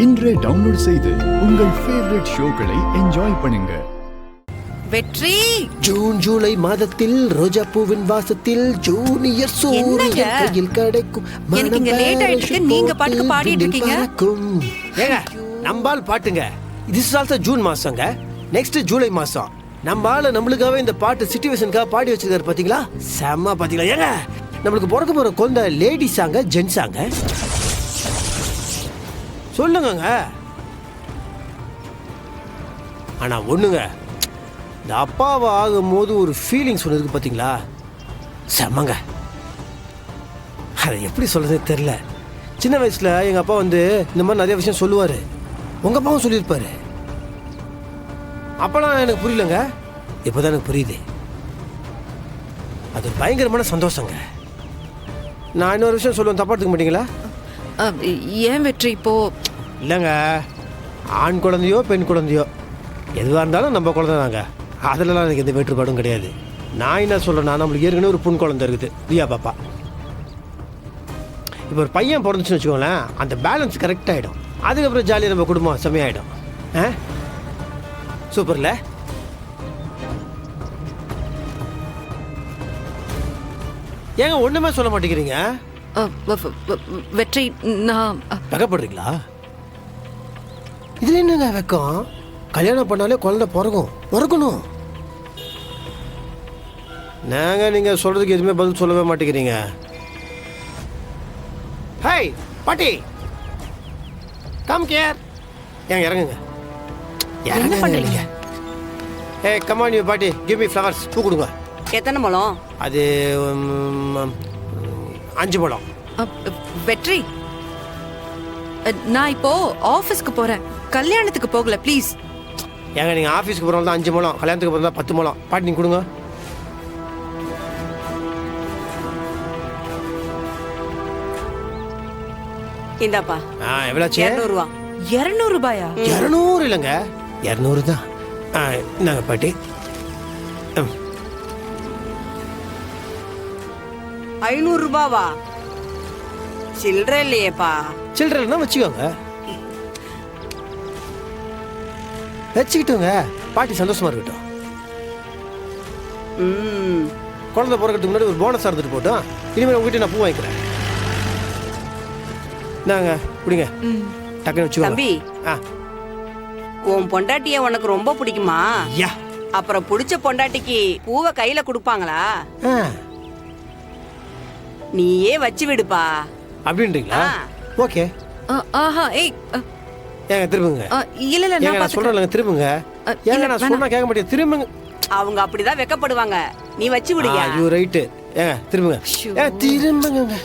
இன்றே டவுன்லோட் செய்து உங்கள் ஃபேவரட் ஷோக்களை என்ஜாய் பண்ணுங்க. வெற்றி ஜூன் ஜூலை மாதத்தில் ரோஜா பூவின் வாசத்தில் ஜூனியர் சூரியன் கையில் கிடைக்கும். எனக்கு இங்க லேட் ஆயிடுச்சு, நீங்க பாட்டுக்கு பாடிட்டு இருக்கீங்க. ஏங்க நம்பால் பாட்டுங்க. திஸ் இஸ் ஆல்சோ ஜூன் மாசங்க. நெக்ஸ்ட் ஜூலை மாசம் நம்மால நம்மளுக்காகவே இந்த பாட்டு சிச்சுவேஷனுக்காக பாடி வச்சிருக்காரு. பாத்தீங்களா? செம்ம. பாத்தீங்களா? ஏங்க நம்மளுக்கு பிறக்க போற குழந்தை லேடிஸாங்க ஜென்ஸாங்க சொல்லுங்க. ஆனா ஒண்ணுங்க, இந்த அப்பாவை ஆகும் போது ஒரு ஃபீலிங்ஸ் ஒன்று இருக்கு பார்த்தீங்களா? செம்மங்க. அதை எப்படி சொல்றதுன்னு தெரில. சின்ன வயசுல எங்க அப்பா வந்து இந்த மாதிரி நிறைய விஷயம் சொல்லுவாரு. உங்க அப்பாவும் சொல்லியிருப்பாரு. அப்பெல்லாம் எனக்கு புரியலங்க. இப்போதான் எனக்கு புரியுது. அது ஒரு பயங்கரமான சந்தோஷங்க. நான் இன்னொரு விஷயம் சொல்லுவேன், தப்பா எடுத்துக்க மாட்டீங்களா? ஏன் வெற்றி இப்போ? இல்லைங்க, ஆண் குழந்தையோ பெண் குழந்தையோ எதுவாக இருந்தாலும் நம்ம குழந்தை தாங்க. அதிலலாம் எனக்கு எந்த வேற்றுப்பாடும் கிடையாது. நான் என்ன சொல்கிறேன்னா, நம்மளுக்கு ஏற்கனவே ஒரு பொன் குழந்தை இருக்குது, ரியா பாப்பா. இப்போ ஒரு பையன் பிறந்துச்சுன்னு வச்சுக்கோங்களேன், அந்த பேலன்ஸ் கரெக்ட் ஆகிடும். அதுக்கப்புறம் ஜாலியாக நம்ம குடும்பம் செம்மையாகிடும். சூப்பர்ல. ஏங்க ஒன்றுமே சொல்ல மாட்டேங்கிறீங்க? வெற்றி நான் வெக்கப்படுறீங்களா? இதுல என்னங்க வெக்கம்? கல்யாணம் பண்ணாலே குழந்தை பிறக்கணும். நீங்க சொல்றதுக்கு எதுவுமே பதில் சொல்லவே மாட்டேங்கிறீங்க. ஹேய் பாட்டி, கம் கேர். ஏங்க இறங்குங்க. என்ன பண்றீங்க? ஏய் கம் ஆன் யூ பாட்டி, கிவ் மீ ஃப்ளவர்ஸ். பூ கொடுங்க. எத்தனை முழம்? அது 5 முழம். வெற்றி, நான் இப்போ ஆபீஸ்க்கு போறேன், கல்யாணத்துக்கு போகல ப்ளீஸ். ஏங்க நீங்க ஆபீஸ்க்கு போறவங்க தான் 5 முழம், கல்யாணத்துக்கு போறதா 10 முழம். பாட்டி நீங்க கொடுங்க. இந்தாப்பா. எவ்வளோச்சு? 200 ரூபா. 200 ரூபாயா? 200 இல்லைங்க, 200 தான். இந்தாங்க பாட்டி. 500 ரூபாவா? சில்லறை இல்லையேப்பா. சில்ட்ரன்னா வச்சுக்கோங்க. வச்சுக்கிட்டோங்க. பாட்டி சந்தோஷமா இருக்கட்டும். குழந்தை பிறக்கிறதுக்கு முன்னாடி ஒரு போனஸ் இருந்துட்டு போட்டோம். இனிமேல் உங்ககிட்ட நான் பூ வாங்கிக்கிறேன். நாங்க குடிங்க. டக்குன்னு வச்சுக்கோங்க. தம்பி, உன் பொண்டாட்டிய உனக்கு ரொம்ப பிடிக்குமா? யா. அப்புறம் பிடிச்ச பொண்டாட்டிக்கு பூவை கையில கொடுப்பாங்களா? நீயே வச்சு விடுப்பா. அப்படின்றீங்களா? ஓகே. ஆஹா. ஏய் ஏங்க திரும்புங்க. இல்ல நான் சொல்றேன், திரும்புங்க. ஏங்க நான் சொன்னா கேட்க மாட்டேன், திரும்புங்க. அவங்க அப்படிதான் வெக்கப்படுவாங்க. நீ வச்சு விடுங்க. ரைட். ஏங்க திரும்புங்க. திரும்புங்க.